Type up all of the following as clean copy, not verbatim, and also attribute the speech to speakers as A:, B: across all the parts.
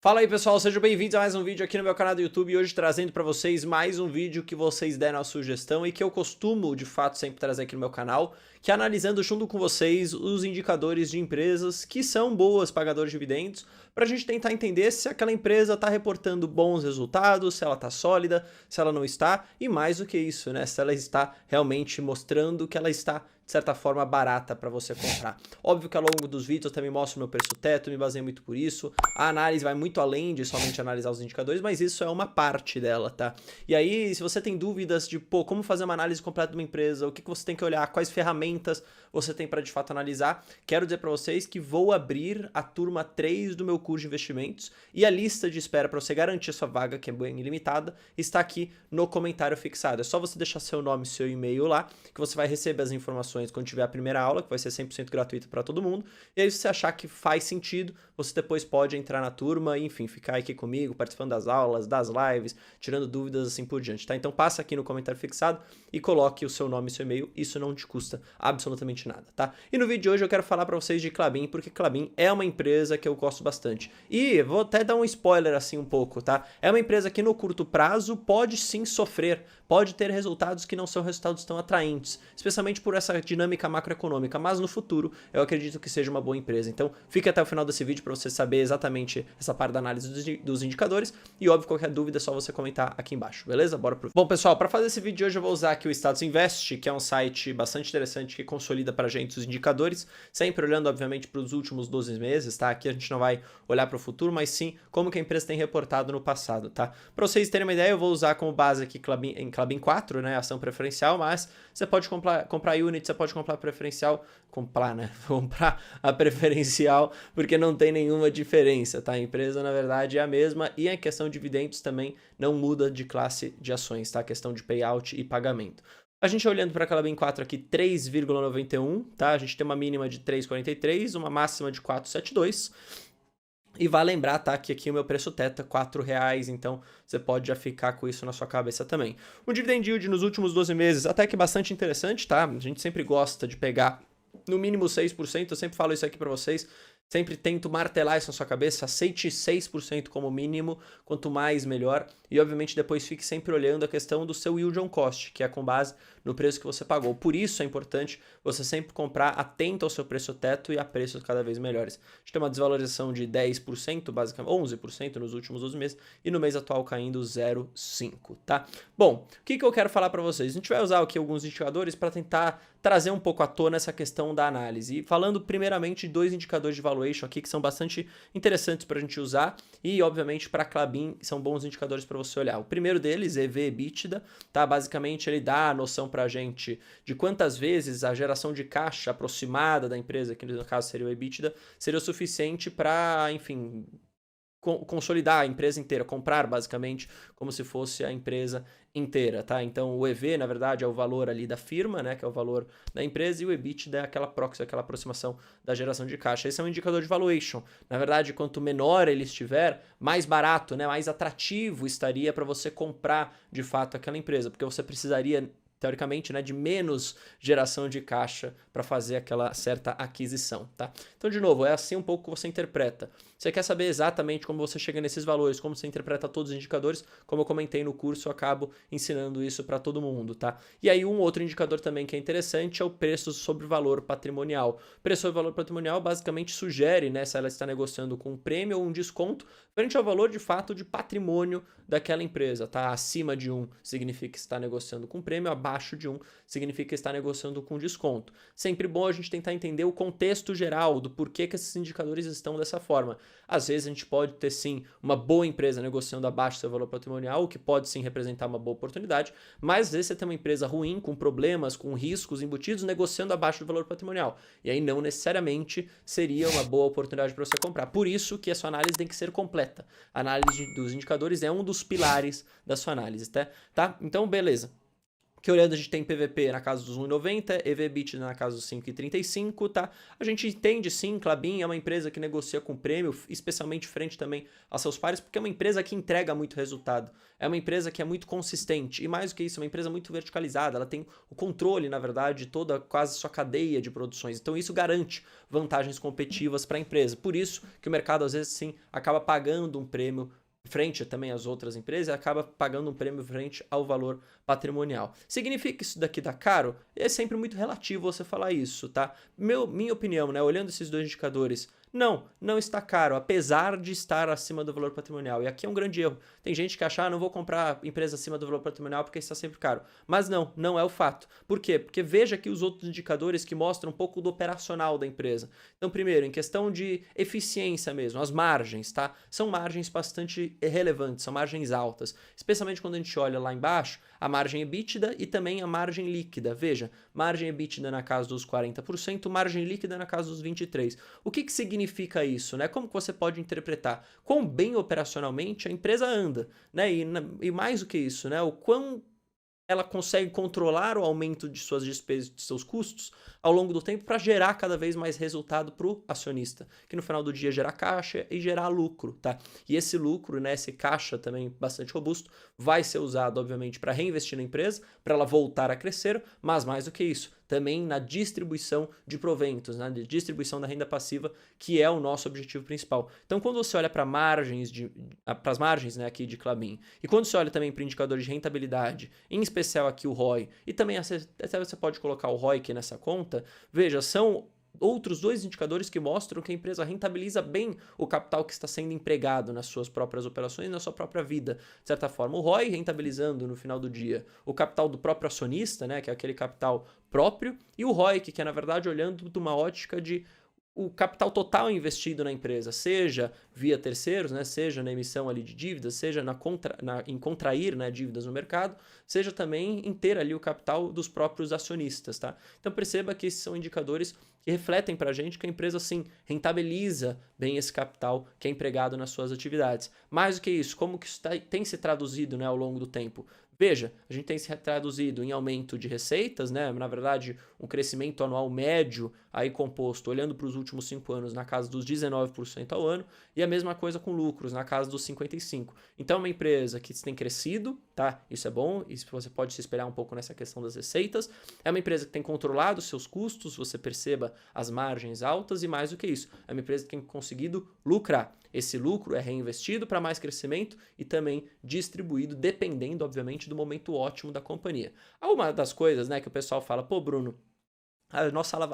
A: Fala aí pessoal, sejam bem-vindos a mais um vídeo aqui no meu canal do YouTube e hoje trazendo pra vocês mais um vídeo que vocês deram a sugestão e que eu costumo de fato sempre trazer aqui no meu canal, que é analisando junto com vocês os indicadores de empresas que são boas pagadoras de dividendos, pra gente tentar entender se aquela empresa tá reportando bons resultados, se ela tá sólida, se ela não está, e mais do que isso, né, se ela está realmente mostrando que ela está de certa forma barata para você comprar. Óbvio que ao longo dos vídeos eu também mostro o meu preço teto, me baseio muito por isso. A análise vai muito além de somente analisar os indicadores, mas isso é uma parte dela, tá? E aí, se você tem dúvidas de, pô, como fazer uma análise completa de uma empresa, o que você tem que olhar, quais ferramentas você tem para de fato analisar, quero dizer para vocês que vou abrir a turma 3 do meu curso de investimentos e a lista de espera para você garantir a sua vaga, que é bem ilimitada, está aqui no comentário fixado. É só você deixar seu nome e seu e-mail lá, que você vai receber as informações quando tiver a primeira aula, que vai ser 100% gratuita para todo mundo. E aí, se você achar que faz sentido, você depois pode entrar na turma e, enfim, ficar aqui comigo, participando das aulas, das lives, tirando dúvidas assim por diante, tá? Então passa aqui no comentário fixado e coloque o seu nome e seu e-mail, isso não te custa absolutamente nada, tá? E no vídeo de hoje eu quero falar para vocês de Klabin, porque Klabin é uma empresa que eu gosto bastante. E vou até dar um spoiler assim um pouco, tá? É uma empresa que no curto prazo pode sim sofrer, pode ter resultados que não são resultados tão atraentes, especialmente por essa dinâmica macroeconômica, mas no futuro eu acredito que seja uma boa empresa. Então fique até o final desse vídeo para você saber exatamente essa parte da análise dos indicadores e óbvio, qualquer dúvida é só você comentar aqui embaixo, beleza? Bora pro vídeo. Bom pessoal, para fazer esse vídeo de hoje eu vou usar aqui o Status Invest, que é um site bastante interessante que consolida pra gente os indicadores, sempre olhando obviamente para os últimos 12 meses, tá? Aqui a gente não vai olhar para o futuro, mas sim como que a empresa tem reportado no passado, tá? Para vocês terem uma ideia, eu vou usar como base aqui Klabin 4, né, ação preferencial, mas você pode comprar unit, você pode comprar preferencial, comprar a preferencial, porque não tem nenhuma diferença, tá? A empresa, na verdade, é a mesma e a questão de dividendos também não muda de classe de ações, tá? A questão de payout e pagamento. A gente olhando para a Klabin 4 aqui, 3,91, tá? A gente tem uma mínima de 3,43, uma máxima de 4,72. E vale lembrar, tá, que aqui o meu preço teto é R$4, então você pode já ficar com isso na sua cabeça também. O dividend yield nos últimos 12 meses até que bastante interessante, tá? A gente sempre gosta de pegar no mínimo 6%, eu sempre falo isso aqui para vocês, sempre tento martelar isso na sua cabeça, aceite 6% como mínimo, quanto mais melhor, e obviamente depois fique sempre olhando a questão do seu yield on cost, que é com base no preço que você pagou. Por isso é importante você sempre comprar atento ao seu preço teto e a preços cada vez melhores. A gente tem uma desvalorização de 10%, basicamente 11% nos últimos 12 meses, e no mês atual caindo 0,5%, tá? Bom, o que eu quero falar para vocês? A gente vai usar aqui alguns indicadores para tentar trazer um pouco à tona essa questão da análise. E falando primeiramente de dois indicadores de valuation aqui que são bastante interessantes para a gente usar e obviamente para a Klabin são bons indicadores para você olhar. O primeiro deles é EV/EBITDA, tá? Basicamente ele dá a noção para a gente de quantas vezes a geração de caixa aproximada da empresa, que no caso seria o EBITDA, seria o suficiente para, enfim, consolidar a empresa inteira, comprar basicamente como se fosse a empresa inteira, tá? Então o EV, na verdade, é o valor ali da firma, né, que é o valor da empresa, e o EBITDA é aquela proxy, aquela aproximação da geração de caixa. Esse é um indicador de valuation. Na verdade, quanto menor ele estiver, mais barato, né, mais atrativo estaria para você comprar de fato aquela empresa, porque você precisaria teoricamente, né, de menos geração de caixa para fazer aquela certa aquisição, tá? Então, de novo, é assim um pouco que você interpreta. Você quer saber exatamente como você chega nesses valores, como você interpreta todos os indicadores, como eu comentei no curso, eu acabo ensinando isso para todo mundo, tá? E aí um outro indicador também que é interessante é o preço sobre valor patrimonial. O preço sobre valor patrimonial basicamente sugere, né, se ela está negociando com um prêmio ou um desconto frente ao valor de fato de patrimônio daquela empresa, tá? Acima de 1 significa que está negociando com prêmio, abaixo de 1 significa que está negociando com desconto. Sempre bom a gente tentar entender o contexto geral do porquê que esses indicadores estão dessa forma. Às vezes a gente pode ter sim uma boa empresa negociando abaixo do seu valor patrimonial, o que pode sim representar uma boa oportunidade, mas às vezes você tem uma empresa ruim, com problemas, com riscos embutidos, negociando abaixo do valor patrimonial. E aí não necessariamente seria uma boa oportunidade para você comprar. Por isso que a sua análise tem que ser completa. A análise dos indicadores é um dos pilares da sua análise, tá? Então, beleza. que olhando a gente tem PVP na casa dos 1,90, EV/EBITDA na casa dos 5,35, tá? A gente entende sim, Klabin é uma empresa que negocia com prêmio, especialmente frente também aos seus pares, porque é uma empresa que entrega muito resultado. É uma empresa que é muito consistente e mais do que isso, é uma empresa muito verticalizada, ela tem o controle, na verdade, de toda quase sua cadeia de produções. Então isso garante vantagens competitivas para a empresa. Por isso que o mercado às vezes sim acaba pagando um prêmio frente também às outras empresas, acaba pagando um prêmio frente ao valor patrimonial. Significa que isso daqui tá caro? É sempre muito relativo você falar isso, tá? Minha opinião, né, olhando esses dois indicadores, não está caro, apesar de estar acima do valor patrimonial. E aqui é um grande erro. Tem gente que acha, não vou comprar empresa acima do valor patrimonial porque está sempre caro. Mas não é o fato. Por quê? Porque veja aqui os outros indicadores que mostram um pouco do operacional da empresa. Então, primeiro, em questão de eficiência mesmo, as margens, tá? São margens bastante relevantes, são margens altas. Especialmente quando a gente olha lá embaixo, a margem EBITDA e também a margem líquida. Veja, margem EBITDA na casa dos 40%, margem líquida na casa dos 23%. O que significa isso, né? Como que você pode interpretar? Quão bem operacionalmente a empresa anda, né? E mais do que isso, né? O quão ela consegue controlar o aumento de suas despesas, de seus custos ao longo do tempo para gerar cada vez mais resultado para o acionista, que no final do dia gerar caixa e gerar lucro, tá? E esse lucro, né, esse caixa também bastante robusto, vai ser usado, obviamente, para reinvestir na empresa, para ela voltar a crescer, mas mais do que isso, também na distribuição de proventos, né, de distribuição da renda passiva, que é o nosso objetivo principal. Então, quando você olha para margens para as margens, né, aqui de Klabin, e quando você olha também para indicadores de rentabilidade, em especial aqui o ROI, e também até você pode colocar o ROIC nessa conta, veja, são outros dois indicadores que mostram que a empresa rentabiliza bem o capital que está sendo empregado nas suas próprias operações, na sua própria vida. De certa forma, o ROI rentabilizando no final do dia o capital do próprio acionista, né, que é aquele capital próprio, e o ROIC, que é na verdade olhando de uma ótica de o capital total investido na empresa, seja via terceiros, né, seja na emissão ali de dívidas, seja em contrair, né, dívidas no mercado, seja também em ter ali o capital dos próprios acionistas, tá? Então perceba que esses são indicadores que refletem para a gente que a empresa, sim, rentabiliza bem esse capital que é empregado nas suas atividades. Mais do que isso, como que isso tem se traduzido, né, ao longo do tempo? Veja, a gente tem se traduzido em aumento de receitas, né? Na verdade, um crescimento anual médio aí composto, olhando para os últimos 5 anos, na casa dos 19% ao ano, e a mesma coisa com lucros, na casa dos 55%. Então, é uma empresa que tem crescido, tá? Isso é bom, isso você pode se espelhar um pouco nessa questão das receitas. É uma empresa que tem controlado os seus custos, você perceba as margens altas, e mais do que isso, é uma empresa que tem conseguido lucrar. Esse lucro é reinvestido para mais crescimento e também distribuído, dependendo, obviamente, do momento ótimo da companhia. Uma das coisas, né, que o pessoal fala, pô, Bruno,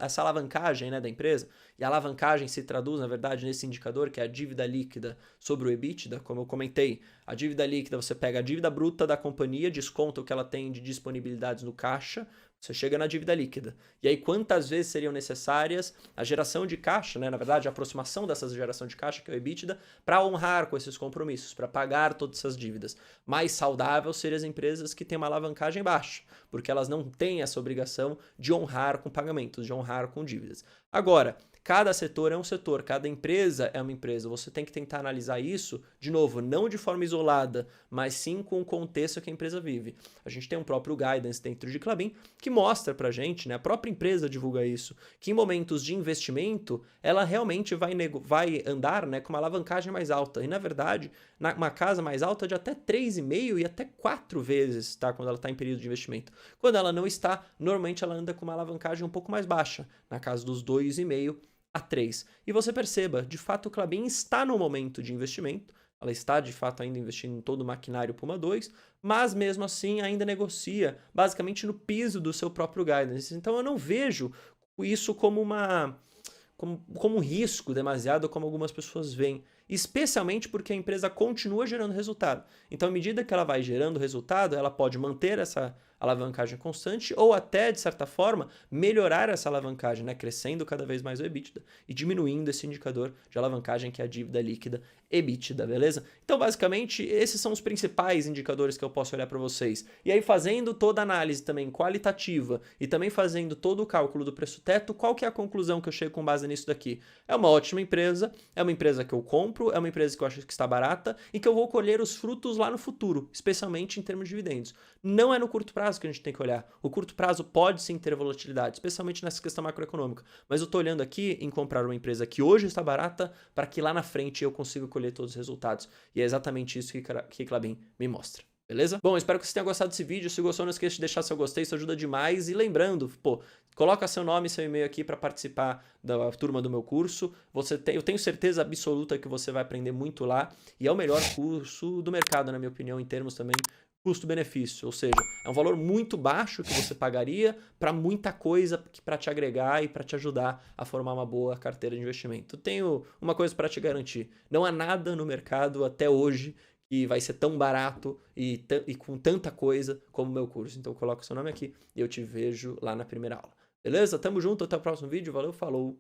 A: essa alavancagem, né, da empresa, e a alavancagem se traduz, na verdade, nesse indicador que é a dívida líquida sobre o EBITDA, como eu comentei. A dívida líquida, você pega a dívida bruta da companhia, desconta o que ela tem de disponibilidades no caixa, você chega na dívida líquida. E aí, quantas vezes seriam necessárias a geração de caixa, né? Na verdade, a aproximação dessa geração de caixa, que é o EBITDA, para honrar com esses compromissos, para pagar todas essas dívidas. Mais saudável seriam as empresas que têm uma alavancagem baixa, porque elas não têm essa obrigação de honrar com pagamentos, de honrar com dívidas. Agora, cada setor é um setor, cada empresa é uma empresa. Você tem que tentar analisar isso, de novo, não de forma isolada, mas sim com o contexto que a empresa vive. A gente tem um próprio guidance dentro de Klabin que mostra pra gente, né, a própria empresa divulga isso, que em momentos de investimento, ela realmente vai andar, né, com uma alavancagem mais alta. E na verdade, uma casa mais alta de até 3,5 e até 4 vezes, tá, quando ela está em período de investimento. Quando ela não está, normalmente ela anda com uma alavancagem um pouco mais baixa, na casa dos 2,5 a 3. E você perceba, de fato, o Klabin está no momento de investimento, ela está de fato ainda investindo em todo o maquinário Puma 2, mas mesmo assim ainda negocia basicamente no piso do seu próprio guidance. Então eu não vejo isso como um risco demasiado, como algumas pessoas veem, especialmente porque a empresa continua gerando resultado. Então, à medida que ela vai gerando resultado, ela pode manter essa alavancagem constante ou até, de certa forma, melhorar essa alavancagem, né? Crescendo cada vez mais o EBITDA e diminuindo esse indicador de alavancagem que é a dívida líquida EBITDA, beleza? Então, basicamente, esses são os principais indicadores que eu posso olhar para vocês. E aí, fazendo toda a análise também qualitativa e também fazendo todo o cálculo do preço teto, qual que é a conclusão que eu chego com base nisso daqui? É uma ótima empresa, é uma empresa que eu compro, compro é uma empresa que eu acho que está barata e que eu vou colher os frutos lá no futuro, especialmente em termos de dividendos. Não é no curto prazo que a gente tem que olhar. O curto prazo pode sim ter volatilidade, especialmente nessa questão macroeconômica. Mas eu estou olhando aqui em comprar uma empresa que hoje está barata para que lá na frente eu consiga colher todos os resultados. E é exatamente isso que Klabin me mostra. Beleza? Bom, espero que você tenha gostado desse vídeo. Se gostou, não esqueça de deixar seu gostei, isso ajuda demais. E lembrando, pô, coloca seu nome e seu e-mail aqui para participar da turma do meu curso. Eu tenho certeza absoluta que você vai aprender muito lá. E é o melhor curso do mercado, na minha opinião, em termos também custo-benefício. Ou seja, é um valor muito baixo que você pagaria para muita coisa para te agregar e para te ajudar a formar uma boa carteira de investimento. Eu tenho uma coisa para te garantir. Não há nada no mercado até hoje que vai ser tão barato e com tanta coisa como o meu curso. Então coloca o seu nome aqui e eu te vejo lá na primeira aula. Beleza? Tamo junto, até o próximo vídeo. Valeu, falou!